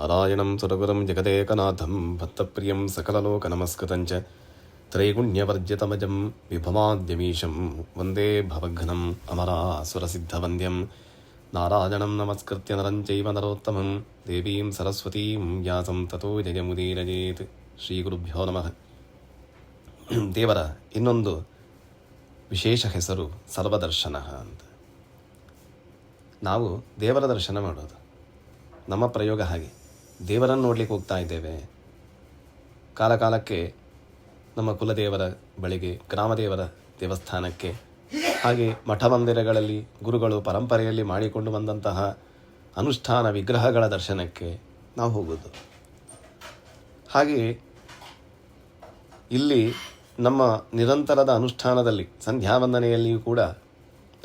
ನಾರಾಯಣಂ ಸುರಗುರಂ ಜಗದೇಕನಾಥಂ ಭಕ್ತಪ್ರಿಯಂ ಸಕಲಲೋಕನಮಸ್ಕೃತಂಚ ತ್ರೈಗುಣ್ಯವರ್ಜಿತಮಜಂ ವಿಭವಾದ್ಯಮೀಶಂ ವಂದೇ ಭವಘ್ನಂ ಅಮರಾಸುರಸಿದ್ಧವಂದ್ಯಂ ನಾರಾಯಣಂ ನಮಸ್ಕೃತ್ಯ ನರಂ ಚೈವ ನರೋತ್ತಮಂ ದೇವೀಂ ಸರಸ್ವತೀಂ ವ್ಯಾಸಂ ತತೋ ಜಯಮುದೀರಯೇತ್. ಶ್ರೀ ಗುರುಭ್ಯೋ ನಮಃ. ದೇವರ ಇನ್ನೊಂದು ವಿಶೇಷ ಹೆಸರು ಸರ್ವದರ್ಶನ ಅಂತ. ನಾವು ದೇವರ ದರ್ಶನ ಮಾಡೋದು ನಮ್ಮ ಪ್ರಯೋಗ. ಹಾಗೆ ದೇವರನ್ನು ನೋಡ್ಲಿಕ್ಕೆ ಹೋಗ್ತಾ ಇದ್ದೇವೆ. ಕಾಲಕಾಲಕ್ಕೆ ನಮ್ಮ ಕುಲದೇವರ ಬಳಿಗೆ, ಗ್ರಾಮದೇವರ ದೇವಸ್ಥಾನಕ್ಕೆ, ಹಾಗೆ ಮಠ ಮಂದಿರಗಳಲ್ಲಿ ಗುರುಗಳು ಪರಂಪರೆಯಲ್ಲಿ ಮಾಡಿಕೊಂಡು ಬಂದಂತಹ ಅನುಷ್ಠಾನ ವಿಗ್ರಹಗಳ ದರ್ಶನಕ್ಕೆ ನಾವು ಹೋಗೋದು. ಹಾಗೆ ಇಲ್ಲಿ ನಮ್ಮ ನಿರಂತರದ ಅನುಷ್ಠಾನದಲ್ಲಿ ಸಂಧ್ಯಾವಂದನೆಯಲ್ಲಿಯೂ ಕೂಡ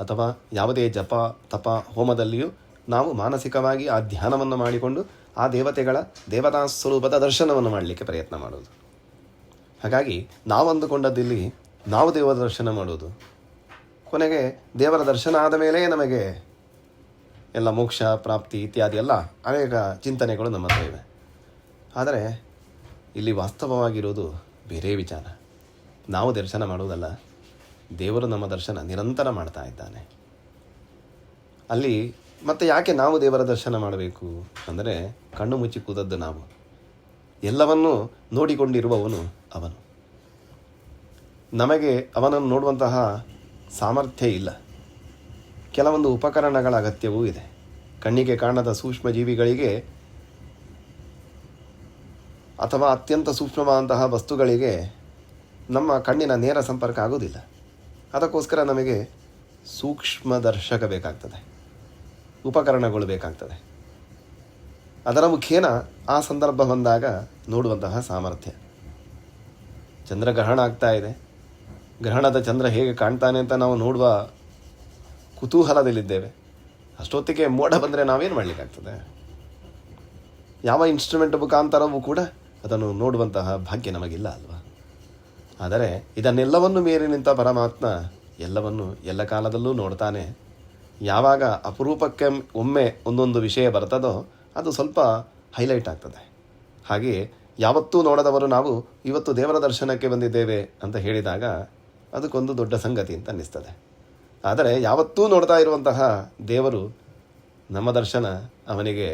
ಅಥವಾ ಯಾವುದೇ ಜಪ ತಪ ಹೋಮದಲ್ಲಿಯೂ ನಾವು ಮಾನಸಿಕವಾಗಿ ಆ ಧ್ಯಾನವನ್ನು ಮಾಡಿಕೊಂಡು ಆ ದೇವತೆಗಳ ದೇವತಾ ಸ್ವರೂಪದ ದರ್ಶನವನ್ನು ಮಾಡಲಿಕ್ಕೆ ಪ್ರಯತ್ನ ಮಾಡೋದು. ಹಾಗಾಗಿ ನಾವು ಅಂದುಕೊಂಡದ್ದಿಲ್ಲಿ ನಾವು ದೇವರ ದರ್ಶನ ಮಾಡೋದು, ಕೊನೆಗೆ ದೇವರ ದರ್ಶನ ಆದ ಮೇಲೆ ನಮಗೆ ಎಲ್ಲ ಮೋಕ್ಷ ಪ್ರಾಪ್ತಿ ಇತ್ಯಾದಿ ಎಲ್ಲ ಅನೇಕ ಚಿಂತನೆಗಳು ನಮ್ಮ ಹತ್ರ ಇವೆ. ಆದರೆ ಇಲ್ಲಿ ವಾಸ್ತವವಾಗಿರೋದು ಬೇರೆ ವಿಚಾರ. ನಾವು ದರ್ಶನ ಮಾಡುವುದಲ್ಲ, ದೇವರು ನಮ್ಮ ದರ್ಶನ ನಿರಂತರ ಮಾಡ್ತಾ ಇದ್ದಾನೆ. ಅಲ್ಲಿ ಮತ್ತೆ ಯಾಕೆ ನಾವು ದೇವರ ದರ್ಶನ ಮಾಡಬೇಕು ಅಂದರೆ, ಕಣ್ಣು ಮುಚ್ಚಿ ಕೂದದ್ದು ನಾವು, ಎಲ್ಲವನ್ನೂ ನೋಡಿಕೊಂಡಿರುವವನು ಅವನು. ನಮಗೆ ಅವನನ್ನು ನೋಡುವಂತಹ ಸಾಮರ್ಥ್ಯ ಇಲ್ಲ. ಕೆಲವೊಂದು ಉಪಕರಣಗಳ ಅಗತ್ಯವೂ ಇದೆ. ಕಣ್ಣಿಗೆ ಕಾಣದ ಸೂಕ್ಷ್ಮ ಜೀವಿಗಳಿಗೆ ಅಥವಾ ಅತ್ಯಂತ ಸೂಕ್ಷ್ಮವಾದಂತಹ ವಸ್ತುಗಳಿಗೆ ನಮ್ಮ ಕಣ್ಣಿನ ನೇರ ಸಂಪರ್ಕ ಆಗೋದಿಲ್ಲ. ಅದಕ್ಕೋಸ್ಕರ ನಮಗೆ ಸೂಕ್ಷ್ಮದರ್ಶಕ ಬೇಕಾಗ್ತದೆ, ಉಪಕರಣಗಳು ಬೇಕಾಗ್ತದೆ. ಅದರ ಮುಖೇನ ಆ ಸಂದರ್ಭ ಬಂದಾಗ ನೋಡುವಂತಹ ಸಾಮರ್ಥ್ಯ. ಚಂದ್ರಗ್ರಹಣ ಆಗ್ತಾ ಇದೆ, ಗ್ರಹಣದ ಚಂದ್ರ ಹೇಗೆ ಕಾಣ್ತಾನೆ ಅಂತ ನಾವು ನೋಡುವ ಕುತೂಹಲದಲ್ಲಿದ್ದೇವೆ. ಅಷ್ಟೊತ್ತಿಗೆ ಮೋಡ ಬಂದರೆ ನಾವೇನು ಮಾಡಲಿಕ್ಕಾಗ್ತದೆ? ಯಾವ ಇನ್ಸ್ಟ್ರೂಮೆಂಟ್ ಮುಖಾಂತರವೂ ಕೂಡ ಅದನ್ನು ನೋಡುವಂತಹ ಭಾಗ್ಯ ನಮಗಿಲ್ಲ ಅಲ್ವಾ? ಆದರೆ ಇದನ್ನೆಲ್ಲವನ್ನು ಮೀರಿ ನಿಂತ ಪರಮಾತ್ಮ ಎಲ್ಲವನ್ನು ಎಲ್ಲ ಕಾಲದಲ್ಲೂ ನೋಡ್ತಾನೆ. ಯಾವಾಗ ಅಪರೂಪಕ್ಕೆ ಒಮ್ಮೆ ಒಂದೊಂದು ವಿಷಯ ಬರ್ತದೋ ಅದು ಸ್ವಲ್ಪ ಹೈಲೈಟ್ ಆಗ್ತದೆ. ಹಾಗೆಯೇ ಯಾವತ್ತೂ ನೋಡದವರು ನಾವು ಇವತ್ತು ದೇವರ ದರ್ಶನಕ್ಕೆ ಬಂದಿದ್ದೇವೆ ಅಂತ ಹೇಳಿದಾಗ ಅದಕ್ಕೊಂದು ದೊಡ್ಡ ಸಂಗತಿ ಅಂತ ಅನ್ನಿಸ್ತದೆ. ಆದರೆ ಯಾವತ್ತೂ ನೋಡ್ತಾ ಇರುವಂತಹ ದೇವರು ನಮ್ಮ ದರ್ಶನ ಅವನಿಗೆ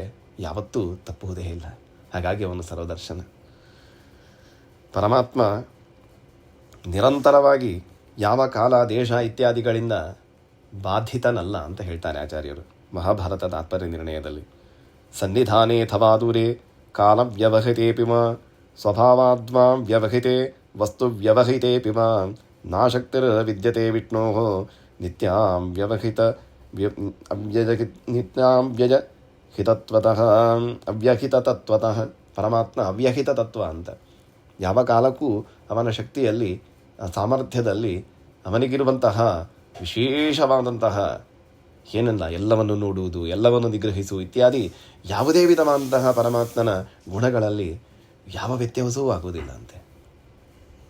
ಯಾವತ್ತೂ ತಪ್ಪುವುದೇ ಇಲ್ಲ. ಹಾಗಾಗಿ ಅವನು ಸರ್ವದರ್ಶನ. ಪರಮಾತ್ಮ ನಿರಂತರವಾಗಿ ಯಾವ ಕಾಲ ದೇಶ ಇತ್ಯಾದಿಗಳಿಂದ ಬಾಧಿತನಲ್ಲ ಅಂತ ಹೇಳ್ತಾರೆ ಆಚಾರ್ಯರು ಮಹಾಭಾರತ ತಾತ್ಪರ್ಯ ನಿರ್ಣಯದಲ್ಲಿ. ಸನ್ನಿಧಾನೇ ಥವಾ ದೂರೇ ಕಾಲ ವ್ಯವಹಿತೇಪಿ ಮಾ ಸ್ವಭಾವಾದ್ವಾ ವ್ಯವಹಿತೆ ವಸ್ತು ವ್ಯವಹಿತೇಪಿ ಮಾ ನಾಶಕ್ತಿರ್ ವಿದ್ಯತೆ ವಿಷ್ಣೋ ನಿತ್ಯಾಂ ವ್ಯವಹಿತ ನಿತ್ಯಾಂ ವ್ಯಯಹಿತತ್ವತಃ ಅವ್ಯಹಿತ ತತ್ವತಃ. ಪರಮಾತ್ಮ ಅವ್ಯಹಿತ ತತ್ವ ಅಂತ. ಯಾವ ಕಾಲಕ್ಕೂ ಅವನ ಶಕ್ತಿಯಲ್ಲಿ, ಸಾಮರ್ಥ್ಯದಲ್ಲಿ ಅವನಿಗಿರುವಂತಹ ವಿಶೇಷವಾದಂತಹ ಏನಲ್ಲ, ಎಲ್ಲವನ್ನು ನೋಡುವುದು, ಎಲ್ಲವನ್ನು ನಿಗ್ರಹಿಸು ಇತ್ಯಾದಿ ಯಾವುದೇ ವಿಧವಾದಂತಹ ಪರಮಾತ್ಮನ ಗುಣಗಳಲ್ಲಿ ಯಾವ ವ್ಯತ್ಯಾಸವೂ ಆಗುವುದಿಲ್ಲ ಅಂತೆ.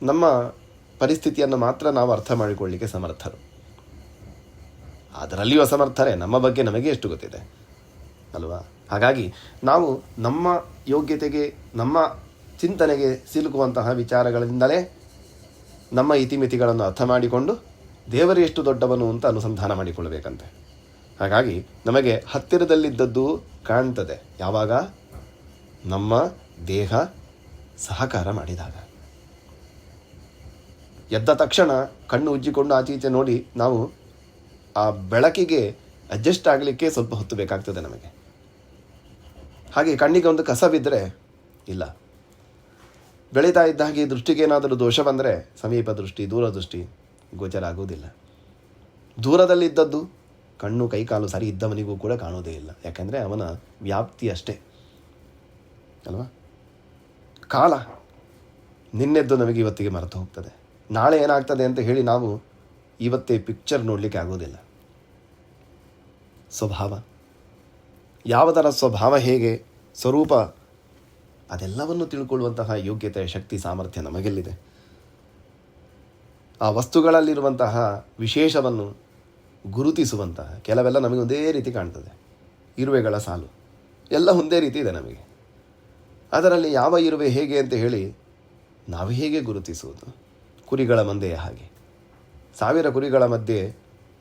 ನಮ್ಮ ಪರಿಸ್ಥಿತಿಯನ್ನು ಮಾತ್ರ ನಾವು ಅರ್ಥ ಮಾಡಿಕೊಳ್ಳಲಿಕ್ಕೆ ಸಮರ್ಥರು. ಅದರಲ್ಲಿಯೂ ಅಸಮರ್ಥರೇ. ನಮ್ಮ ಬಗ್ಗೆ ನಮಗೆ ಎಷ್ಟು ಗೊತ್ತಿದೆ ಅಲ್ವಾ? ಹಾಗಾಗಿ ನಾವು ನಮ್ಮ ಯೋಗ್ಯತೆಗೆ, ನಮ್ಮ ಚಿಂತನೆಗೆ ಸಿಲುಕುವಂತಹ ವಿಚಾರಗಳಿಂದಲೇ ನಮ್ಮ ಇತಿಮಿತಿಗಳನ್ನು ಅರ್ಥ ಮಾಡಿಕೊಂಡು ದೇವರು ಎಷ್ಟು ದೊಡ್ಡವನು ಅಂತ ಅನುಸಂಧಾನ ಮಾಡಿಕೊಳ್ಳಬೇಕಂತೆ. ಹಾಗಾಗಿ ನಮಗೆ ಹತ್ತಿರದಲ್ಲಿದ್ದದ್ದು ಕಾಣ್ತದೆ ಯಾವಾಗ? ನಮ್ಮ ದೇಹ ಸಹಕಾರ ಮಾಡಿದಾಗ. ಎದ್ದ ತಕ್ಷಣ ಕಣ್ಣು ಉಜ್ಜಿಕೊಂಡು ಆಚೀಚೆ ನೋಡಿ ನಾವು ಆ ಬೆಳಕಿಗೆ ಅಡ್ಜಸ್ಟ್ ಆಗಲಿಕ್ಕೆ ಸ್ವಲ್ಪ ಹೊತ್ತು ಬೇಕಾಗ್ತದೆ ನಮಗೆ. ಹಾಗೆ ಕಣ್ಣಿಗೆ ಒಂದು ಕಸ ಬಿದ್ದರೆ ಇಲ್ಲ, ಬೆಳೀತಾ ಇದ್ದ ಹಾಗೆ ದೃಷ್ಟಿಗೇನಾದರೂ ದೋಷ ಬಂದರೆ ಸಮೀಪ ದೃಷ್ಟಿ, ದೂರದೃಷ್ಟಿ ಗೋಚರ ಆಗುವುದಿಲ್ಲ. ದೂರದಲ್ಲಿದ್ದದ್ದು ಕಣ್ಣು ಕೈಕಾಲು ಸರಿ ಇದ್ದವನಿಗೂ ಕೂಡ ಕಾಣೋದೇ ಇಲ್ಲ. ಯಾಕೆಂದರೆ ಅವನ ವ್ಯಾಪ್ತಿ ಅಷ್ಟೇ ಅಲ್ವಾ? ಕಾಲ ನಿನ್ನೆದ್ದು ನಮಗೆ ಇವತ್ತಿಗೆ ಮರೆತು ಹೋಗ್ತದೆ. ನಾಳೆ ಏನಾಗ್ತದೆ ಅಂತ ಹೇಳಿ ನಾವು ಇವತ್ತೇ ಪಿಕ್ಚರ್ ನೋಡಲಿಕ್ಕೆ ಆಗೋದಿಲ್ಲ. ಸ್ವಭಾವ, ಯಾವುದರ ಸ್ವಭಾವ ಹೇಗೆ, ಸ್ವರೂಪ, ಅದೆಲ್ಲವನ್ನು ತಿಳ್ಕೊಳ್ಳುವಂತಹ ಯೋಗ್ಯತೆ, ಶಕ್ತಿ, ಸಾಮರ್ಥ್ಯ ನಮಗೆಲ್ಲಿದೆ. ಆ ವಸ್ತುಗಳಲ್ಲಿರುವಂತಹ ವಿಶೇಷವನ್ನು ಗುರುತಿಸುವಂತಹ ಕೆಲವೆಲ್ಲ ನಮಗೆ ಒಂದೇ ರೀತಿ ಕಾಣ್ತದೆ. ಇರುವೆಗಳ ಸಾಲು ಎಲ್ಲ ಒಂದೇ ರೀತಿ ಇದೆ ನಮಗೆ. ಅದರಲ್ಲಿ ಯಾವ ಇರುವೆ ಹೇಗೆ ಅಂತ ಹೇಳಿ ನಾವು ಹೇಗೆ ಗುರುತಿಸುವುದು? ಕುರಿಗಳ ಮಂದೆಯ ಹಾಗೆ 1000 ಕುರಿಗಳ ಮಧ್ಯೆ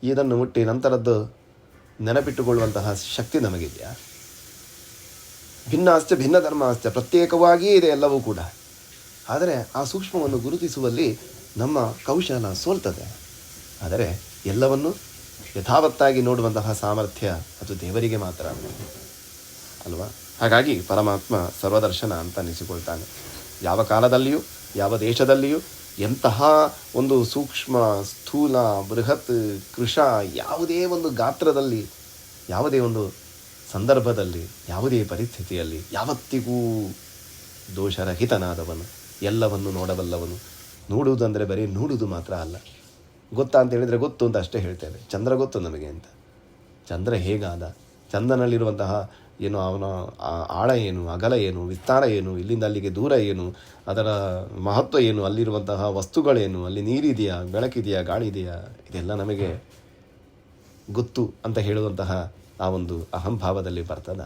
ಇದನ್ನು ಮುಟ್ಟಿ ನಂತರದ್ದು ನೆನಪಿಟ್ಟುಕೊಳ್ಳುವಂತಹ ಶಕ್ತಿ ನಮಗಿದೆಯಾ? ಭಿನ್ನಾಶ್ಚ ಭಿನ್ನ ಧರ್ಮಾಶ್ಚ, ಪ್ರತ್ಯೇಕವಾಗಿಯೇ ಇದೆ ಎಲ್ಲವೂ ಕೂಡ. ಆದರೆ ಆ ಸೂಕ್ಷ್ಮವನ್ನು ಗುರುತಿಸುವಲ್ಲಿ ನಮ್ಮ ಕೌಶಲ ಸೋಲ್ತದೆ. ಆದರೆ ಎಲ್ಲವನ್ನು ಯಥಾವತ್ತಾಗಿ ನೋಡುವಂತಹ ಸಾಮರ್ಥ್ಯ ಅದು ದೇವರಿಗೆ ಮಾತ್ರ ಅಲ್ವಾ? ಹಾಗಾಗಿ ಪರಮಾತ್ಮ ಸರ್ವದರ್ಶನ ಅಂತ ಅನಿಸಿಕೊಳ್ತಾನೆ. ಯಾವ ಕಾಲದಲ್ಲಿಯೂ ಯಾವ ದೇಶದಲ್ಲಿಯೂ ಎಂತಹ ಒಂದು ಸೂಕ್ಷ್ಮ ಸ್ಥೂಲ ಬೃಹತ್ ಕೃಶ ಯಾವುದೇ ಒಂದು ಗಾತ್ರದಲ್ಲಿ ಯಾವುದೇ ಒಂದು ಸಂದರ್ಭದಲ್ಲಿ ಯಾವುದೇ ಪರಿಸ್ಥಿತಿಯಲ್ಲಿ ಯಾವತ್ತಿಗೂ ದೋಷರಹಿತನಾದವನು, ಎಲ್ಲವನ್ನು ನೋಡಬಲ್ಲವನು. ನೋಡುವುದಂದರೆ ಬರೀ ನೋಡುವುದು ಮಾತ್ರ ಅಲ್ಲ. ಗೊತ್ತಾ ಅಂತ ಹೇಳಿದರೆ ಗೊತ್ತು ಅಂತ ಅಷ್ಟೇ ಹೇಳ್ತೇವೆ. ಚಂದ್ರ ಗೊತ್ತು ನಮಗೆ ಅಂತ. ಚಂದ್ರ ಹೇಗಾದ, ಚಂದ್ರನಲ್ಲಿರುವಂತಹ ಏನು, ಅವನ ಆಳ ಏನು, ಅಗಲ ಏನು, ವಿಸ್ತಾರ ಏನು, ಇಲ್ಲಿಂದ ಅಲ್ಲಿಗೆ ದೂರ ಏನು, ಅದರ ಮಹತ್ವ ಏನು, ಅಲ್ಲಿರುವಂತಹ ವಸ್ತುಗಳೇನು, ಅಲ್ಲಿ ನೀರಿದೆಯಾ, ಬೆಳಕಿದೆಯಾ, ಗಾಳಿ ಇದೆಯಾ, ಇದೆಲ್ಲ ನಮಗೆ ಗೊತ್ತು ಅಂತ ಹೇಳುವಂತಹ ಆ ಒಂದು ಅಹಂಭಾವದಲ್ಲಿ ಬರ್ತದ?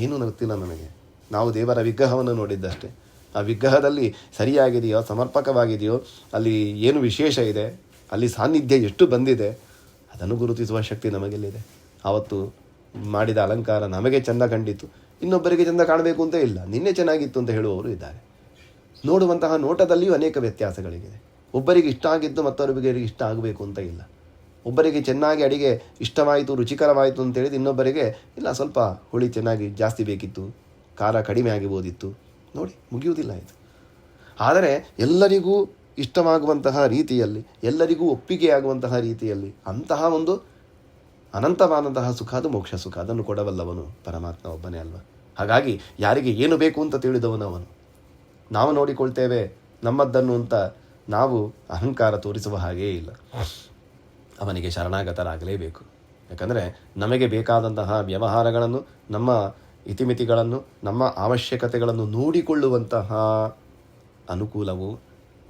ಏನೂ ಗೊತ್ತಿಲ್ಲ ನಮಗೆ. ನಾವು ದೇವರ ವಿಗ್ರಹವನ್ನು ನೋಡಿದ್ದಷ್ಟೇ. ಆ ವಿಗ್ರಹದಲ್ಲಿ ಸರಿಯಾಗಿದೆಯೋ, ಸಮರ್ಪಕವಾಗಿದೆಯೋ, ಅಲ್ಲಿ ಏನು ವಿಶೇಷ ಇದೆ, ಅಲ್ಲಿ ಸಾನ್ನಿಧ್ಯ ಎಷ್ಟು ಬಂದಿದೆ, ಅದನ್ನು ಗುರುತಿಸುವ ಶಕ್ತಿ ನಮಗೆಲ್ಲಿದೆ? ಆವತ್ತು ಮಾಡಿದ ಅಲಂಕಾರ ನಮಗೆ ಚೆಂದ ಕಂಡಿತು, ಇನ್ನೊಬ್ಬರಿಗೆ ಚೆಂದ ಕಾಣಬೇಕು ಅಂತ ಇಲ್ಲ, ನಿನ್ನೆ ಚೆನ್ನಾಗಿತ್ತು ಅಂತ ಹೇಳುವವರು ಇದ್ದಾರೆ. ನೋಡುವಂತಹ ನೋಟದಲ್ಲಿಯೂ ಅನೇಕ ವ್ಯತ್ಯಾಸಗಳಿದೆ. ಒಬ್ಬರಿಗೆ ಇಷ್ಟ ಆಗಿದ್ದು ಮತ್ತೊಬ್ಬರಿಗೆ ಇಷ್ಟ ಆಗಬೇಕು ಅಂತ ಇಲ್ಲ. ಒಬ್ಬರಿಗೆ ಚೆನ್ನಾಗಿ ಅಡಿಗೆ ಇಷ್ಟವಾಯಿತು, ರುಚಿಕರವಾಯಿತು ಅಂತೇಳಿದು ಇನ್ನೊಬ್ಬರಿಗೆ ಇಲ್ಲ, ಸ್ವಲ್ಪ ಹುಳಿ ಚೆನ್ನಾಗಿ ಜಾಸ್ತಿ ಬೇಕಿತ್ತು, ಖಾರ ಕಡಿಮೆ ಆಗಿಬೋದಿತ್ತು. ನೋಡಿ, ಮುಗಿಯುವುದಿಲ್ಲ ಇದು. ಆದರೆ ಎಲ್ಲರಿಗೂ ಇಷ್ಟವಾಗುವಂತಹ ರೀತಿಯಲ್ಲಿ, ಎಲ್ಲರಿಗೂ ಒಪ್ಪಿಗೆಯಾಗುವಂತಹ ರೀತಿಯಲ್ಲಿ ಅಂತಹ ಒಂದು ಅನಂತವಾದಂತಹ ಸುಖ, ಅದು ಮೋಕ್ಷ ಸುಖ, ಅದನ್ನು ಕೊಡಬಲ್ಲವನು ಪರಮಾತ್ಮ ಒಬ್ಬನೇ ಅಲ್ವ? ಹಾಗಾಗಿ ಯಾರಿಗೆ ಏನು ಬೇಕು ಅಂತ ತಿಳಿದವನು ಅವನು. ನಾವು ನೋಡಿಕೊಳ್ತೇವೆ ನಮ್ಮದ್ದನ್ನು ಅಂತ ನಾವು ಅಹಂಕಾರ ತೋರಿಸುವ ಹಾಗೇ ಇಲ್ಲ. ಅವನಿಗೆ ಶರಣಾಗತರಾಗಲೇಬೇಕು. ಯಾಕಂದರೆ ನಮಗೆ ಬೇಕಾದಂತಹ ವ್ಯವಹಾರಗಳನ್ನು, ನಮ್ಮ ಇತಿಮಿತಿಗಳನ್ನು, ನಮ್ಮ ಅವಶ್ಯಕತೆಗಳನ್ನು ನೋಡಿಕೊಳ್ಳುವಂತಹ ಅನುಕೂಲವು,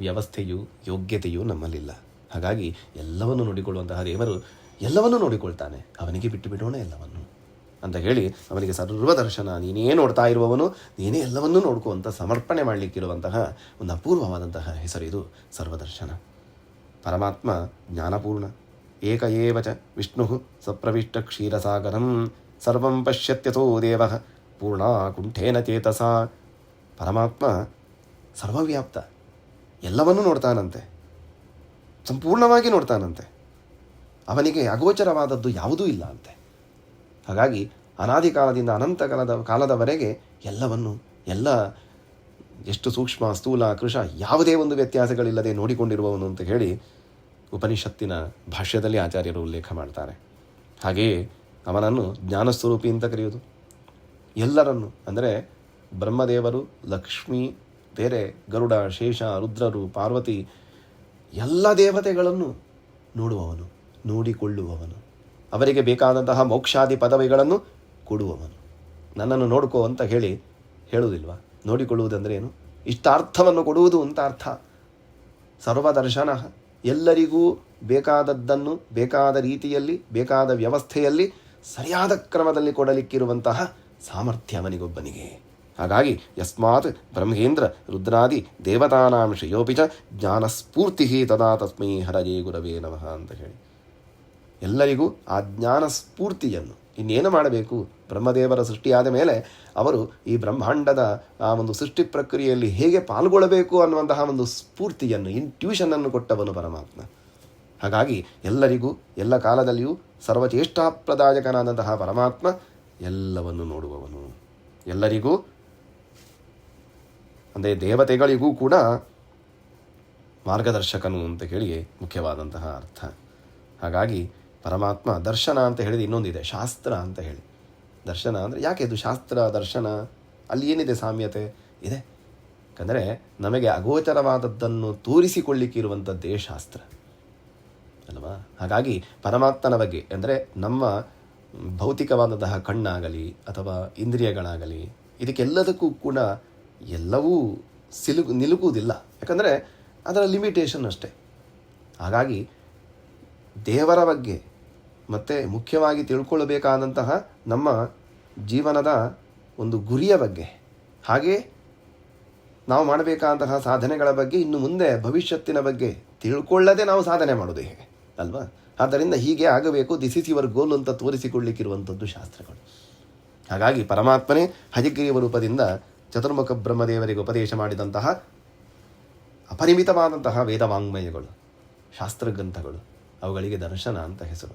ವ್ಯವಸ್ಥೆಯು, ಯೋಗ್ಯತೆಯು ನಮ್ಮಲ್ಲಿಲ್ಲ. ಹಾಗಾಗಿ ಎಲ್ಲವನ್ನು ನೋಡಿಕೊಳ್ಳುವಂತಹ ದೇವರು ಎಲ್ಲವನ್ನೂ ನೋಡಿಕೊಳ್ತಾನೆ. ಅವನಿಗೆ ಬಿಟ್ಟು ಬಿಡೋಣ ಎಲ್ಲವನ್ನು ಅಂತ ಹೇಳಿ ಅವನಿಗೆ ಸರ್ವದರ್ಶನ, ನೀನೇ ನೋಡ್ತಾ ಇರುವವನು, ನೀನೇ ಎಲ್ಲವನ್ನೂ ನೋಡ್ಕುವಂಥ ಸಮರ್ಪಣೆ ಮಾಡಲಿಕ್ಕಿರುವಂತಹ ಒಂದು ಅಪೂರ್ವವಾದಂತಹ ಹೆಸರಿದು ಸರ್ವದರ್ಶನ. ಪರಮಾತ್ಮ ಜ್ಞಾನಪೂರ್ಣ, ಏಕ ಏವ ಚ ವಿಷ್ಣು ಸಪ್ರವಿಷ್ಟ ಕ್ಷೀರಸಾಗರಂ ಸರ್ವಂ ಪಶ್ಯತ್ಯಥೋ ದೇವ ಪೂರ್ಣ ಕುಂಠೇನ ಚೇತಸ. ಪರಮಾತ್ಮ ಸರ್ವವ್ಯಾಪ್ತ, ಎಲ್ಲವನ್ನೂ ನೋಡ್ತಾನಂತೆ, ಸಂಪೂರ್ಣವಾಗಿ ನೋಡ್ತಾನಂತೆ. ಅವನಿಗೆ ಅಗೋಚರವಾದದ್ದು ಯಾವುದೂ ಇಲ್ಲ ಅಂತೆ. ಹಾಗಾಗಿ ಅನಾದಿ ಕಾಲದಿಂದ ಅನಂತ ಕಾಲದವರೆಗೆ ಎಲ್ಲವನ್ನು, ಎಲ್ಲ ಎಷ್ಟು ಸೂಕ್ಷ್ಮ ಸ್ಥೂಲ ಕೃಶ ಯಾವುದೇ ಒಂದು ವ್ಯತ್ಯಾಸಗಳಿಲ್ಲದೆ ನೋಡಿಕೊಂಡಿರುವವನು ಅಂತ ಹೇಳಿ ಉಪನಿಷತ್ತಿನ ಭಾಷ್ಯದಲ್ಲಿ ಆಚಾರ್ಯರು ಉಲ್ಲೇಖ ಮಾಡ್ತಾರೆ. ಹಾಗೆಯೇ ಅವನನ್ನು ಜ್ಞಾನಸ್ವರೂಪಿ ಅಂತ ಕರೆಯುವುದು. ಎಲ್ಲರನ್ನು ಅಂದರೆ ಬ್ರಹ್ಮದೇವರು, ಲಕ್ಷ್ಮೀ, ಬೇರೆ ಗರುಡ, ಶೇಷ, ರುದ್ರರು, ಪಾರ್ವತಿ, ಎಲ್ಲ ದೇವತೆಗಳನ್ನು ನೋಡುವವನು, ನೋಡಿಕೊಳ್ಳುವವನು, ಅವರಿಗೆ ಬೇಕಾದಂತಹ ಮೋಕ್ಷಾದಿ ಪದವಿಗಳನ್ನು ಕೊಡುವವನು. ನನ್ನನ್ನು ನೋಡ್ಕೋ ಅಂತ ಹೇಳುವುದಿಲ್ವಾ? ನೋಡಿಕೊಳ್ಳುವುದಂದರೆ ಏನು? ಇಷ್ಟಾರ್ಥವನ್ನು ಕೊಡುವುದು ಅಂತ ಅರ್ಥ. ಸರ್ವದರ್ಶನ, ಎಲ್ಲರಿಗೂ ಬೇಕಾದದ್ದನ್ನು ಬೇಕಾದ ರೀತಿಯಲ್ಲಿ, ಬೇಕಾದ ವ್ಯವಸ್ಥೆಯಲ್ಲಿ, ಸರಿಯಾದ ಕ್ರಮದಲ್ಲಿ ಕೊಡಲಿಕ್ಕಿರುವಂತಹ ಸಾಮರ್ಥ್ಯ ಅವನಿಗೊಬ್ಬನಿಗೆ. ಹಾಗಾಗಿ ಯಸ್ಮಾತ್ ಬ್ರಹ್ಮೇಂದ್ರ ರುದ್ರಾದಿ ದೇವತಾನಾಂ ಶ್ರೇಯೋಪಿ ಚ ಜ್ಞಾನಸ್ಫೂರ್ತಿ ತದಾ ತಸ್ಮೈ ಹರಯೇ ಗುರವೇ ನಮಃ ಅಂತ ಹೇಳಿ ಎಲ್ಲರಿಗೂ ಆ ಜ್ಞಾನ ಸ್ಫೂರ್ತಿಯನ್ನು ಇನ್ನೇನು ಮಾಡಬೇಕು? ಬ್ರಹ್ಮದೇವರ ಸೃಷ್ಟಿಯಾದ ಮೇಲೆ ಅವರು ಈ ಬ್ರಹ್ಮಾಂಡದ ಆ ಒಂದು ಸೃಷ್ಟಿ ಪ್ರಕ್ರಿಯೆಯಲ್ಲಿ ಹೇಗೆ ಪಾಲ್ಗೊಳ್ಳಬೇಕು ಅನ್ನುವಂತಹ ಒಂದು ಸ್ಫೂರ್ತಿಯನ್ನು, ಇಂಟ್ಯೂಷನನ್ನು ಕೊಟ್ಟವನು ಪರಮಾತ್ಮ. ಹಾಗಾಗಿ ಎಲ್ಲರಿಗೂ ಎಲ್ಲ ಕಾಲದಲ್ಲಿಯೂ ಸರ್ವಚೇಷ್ಟಾಪ್ರದಾಯಕನಾದಂತಹ ಪರಮಾತ್ಮ ಎಲ್ಲವನ್ನು ನೋಡುವವನು. ಎಲ್ಲರಿಗೂ ಅಂದರೆ ದೇವತೆಗಳಿಗೂ ಕೂಡ ಮಾರ್ಗದರ್ಶಕನು ಅಂತ ಹೇಳಿ ಮುಖ್ಯವಾದಂತಹ ಅರ್ಥ. ಹಾಗಾಗಿ ಪರಮಾತ್ಮ ದರ್ಶನ ಅಂತ ಹೇಳಿದ ಇನ್ನೊಂದಿದೆ, ಶಾಸ್ತ್ರ ಅಂತ ಹೇಳಿ. ದರ್ಶನ ಅಂದರೆ ಯಾಕೆ ಇದು ಶಾಸ್ತ್ರ ದರ್ಶನ? ಅಲ್ಲಿ ಏನಿದೆ ಸಾಮ್ಯತೆ ಇದೆ? ಯಾಕಂದರೆ ನಮಗೆ ಅಗೋಚರವಾದದ್ದನ್ನು ತೋರಿಸಿಕೊಳ್ಳಿಕ್ಕಿರುವಂಥದ್ದೇ ಶಾಸ್ತ್ರ ಅಲ್ವಾ? ಹಾಗಾಗಿ ಪರಮಾತ್ಮನ ಬಗ್ಗೆ ಅಂದರೆ ನಮ್ಮ ಭೌತಿಕವಾದಂತಹ ಕಣ್ಣಾಗಲಿ ಅಥವಾ ಇಂದ್ರಿಯಗಳಾಗಲಿ, ಇದಕ್ಕೆಲ್ಲದಕ್ಕೂ ಕೂಡ ಎಲ್ಲವೂ ನಿಲುಕುವುದಿಲ್ಲ. ಯಾಕಂದರೆ ಅದರ ಲಿಮಿಟೇಷನ್ ಅಷ್ಟೇ. ಹಾಗಾಗಿ ದೇವರ ಬಗ್ಗೆ ಮತ್ತು ಮುಖ್ಯವಾಗಿ ತಿಳ್ಕೊಳ್ಳಬೇಕಾದಂತಹ ನಮ್ಮ ಜೀವನದ ಒಂದು ಗುರಿಯ ಬಗ್ಗೆ ಹಾಗೇ ನಾವು ಮಾಡಬೇಕಾದಂತಹ ಸಾಧನೆಗಳ ಬಗ್ಗೆ ಇನ್ನು ಮುಂದೆ ಭವಿಷ್ಯತ್ತಿನ ಬಗ್ಗೆ ತಿಳ್ಕೊಳ್ಳದೆ ನಾವು ಸಾಧನೆ ಮಾಡೋದು ಹೇಗೆ ಅಲ್ವಾ? ಆದ್ದರಿಂದ ಹೀಗೆ ಆಗಬೇಕು, ದಿಸ್ ಇಸ್ ಯುವರ್ ಗೋಲ್ ಅಂತ ತೋರಿಸಿಕೊಳ್ಳಿಕ್ಕಿರುವಂಥದ್ದು ಶಾಸ್ತ್ರಗಳು. ಹಾಗಾಗಿ ಪರಮಾತ್ಮನೇ ಹಯಗ್ರೀವ ರೂಪದಿಂದ ಚತುರ್ಮುಖ ಬ್ರಹ್ಮದೇವರಿಗೆ ಉಪದೇಶ ಮಾಡಿದಂತಹ ಅಪರಿಮಿತವಾದಂತಹ ವೇದವಾಂಗ್ಮಯಗಳು, ಶಾಸ್ತ್ರಗ್ರಂಥಗಳು, ಅವುಗಳಿಗೆ ದರ್ಶನ ಅಂತ ಹೆಸರು.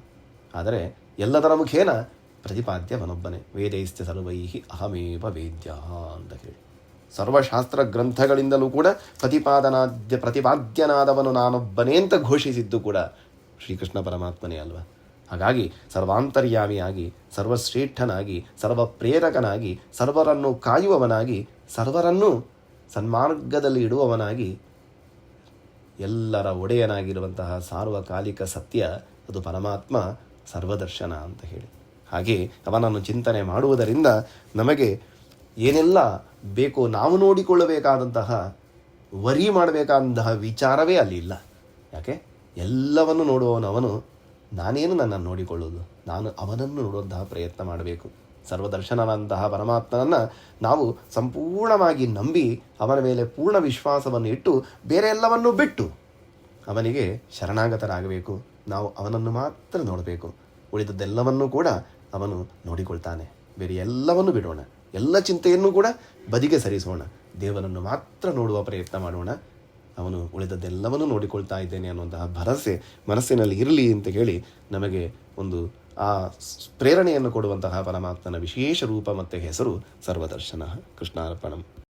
ಆದರೆ ಎಲ್ಲದರ ಮುಖೇನ ಪ್ರತಿಪಾದ್ಯವನೊಬ್ಬನೇ, ವೇದೈಸ್ತ್ಯ ಸರ್ವೈಹಿ ಅಹಮೇವ ವೇದ್ಯ ಅಂತ ಹೇಳಿ ಸರ್ವಶಾಸ್ತ್ರ ಗ್ರಂಥಗಳಿಂದಲೂ ಕೂಡ ಪ್ರತಿಪಾದ್ಯನಾದವನು ನಾನೊಬ್ಬನೇ ಅಂತ ಘೋಷಿಸಿದ್ದು ಕೂಡ ಶ್ರೀಕೃಷ್ಣ ಪರಮಾತ್ಮನೇ ಅಲ್ವಾ? ಹಾಗಾಗಿ ಸರ್ವಾಂತರ್ಯಾಮಿಯಾಗಿ, ಸರ್ವಶ್ರೇಷ್ಠನಾಗಿ, ಸರ್ವಪ್ರೇರಕನಾಗಿ, ಸರ್ವರನ್ನು ಕಾಯುವವನಾಗಿ, ಸರ್ವರನ್ನೂ ಸನ್ಮಾರ್ಗದಲ್ಲಿ ಇಡುವವನಾಗಿ, ಎಲ್ಲರ ಒಡೆಯನಾಗಿರುವಂತಹ ಸಾರ್ವಕಾಲಿಕ ಸತ್ಯ ಅದು ಪರಮಾತ್ಮ ಸರ್ವದರ್ಶನ ಅಂತ ಹೇಳಿ. ಹಾಗೆ ಅವನನ್ನು ಚಿಂತನೆ ಮಾಡುವುದರಿಂದ ನಮಗೆ ಏನೆಲ್ಲ ಬೇಕೋ ನಾವು ನೋಡಿಕೊಳ್ಳಬೇಕಾದಂತಹ, ವರಿ ಮಾಡಬೇಕಾದಂತಹ ವಿಚಾರವೇ ಅಲ್ಲಿ ಇಲ್ಲ. ಯಾಕೆ? ಎಲ್ಲವನ್ನು ನೋಡುವವನು ಅವನು. ನಾನೇನು ನನ್ನನ್ನು ನೋಡಿಕೊಳ್ಳುವುದು? ನಾನು ಅವನನ್ನು ನೋಡುವಂತಹ ಪ್ರಯತ್ನ ಮಾಡಬೇಕು. ಸರ್ವದರ್ಶನನಂತಹ ಪರಮಾತ್ಮನನ್ನು ನಾವು ಸಂಪೂರ್ಣವಾಗಿ ನಂಬಿ ಅವನ ಮೇಲೆ ಪೂರ್ಣ ವಿಶ್ವಾಸವನ್ನು ಇಟ್ಟು ಬೇರೆ ಎಲ್ಲವನ್ನೂ ಬಿಟ್ಟು ಅವನಿಗೆ ಶರಣಾಗತರಾಗಬೇಕು. ನಾವು ಅವನನ್ನು ಮಾತ್ರ ನೋಡಬೇಕು. ಉಳಿದದ್ದೆಲ್ಲವನ್ನೂ ಕೂಡ ಅವನು ನೋಡಿಕೊಳ್ತಾನೆ. ಬೇರೆ ಎಲ್ಲವನ್ನೂ ಬಿಡೋಣ, ಎಲ್ಲ ಚಿಂತೆಯನ್ನು ಕೂಡ ಬದಿಗೆ ಸರಿಸೋಣ, ದೇವರನ್ನು ಮಾತ್ರ ನೋಡುವ ಪ್ರಯತ್ನ ಮಾಡೋಣ. ಅವನು ಉಳಿದದ್ದೆಲ್ಲವನ್ನೂ ನೋಡಿಕೊಳ್ತಾ ಇದ್ದೇನೆ ಅನ್ನುವಂತಹ ಭರವಸೆ ಮನಸ್ಸಿನಲ್ಲಿ ಇರಲಿ ಅಂತ ಹೇಳಿ ನಮಗೆ ಒಂದು ಆ ಪ್ರೇರಣೆಯನ್ನು ಕೊಡುವಂತಹ ಪರಮಾತ್ಮನ ವಿಶೇಷ ರೂಪ ಮತ್ತು ಹೆಸರು ಸರ್ವದರ್ಶನ. ಕೃಷ್ಣಾರ್ಪಣಂ.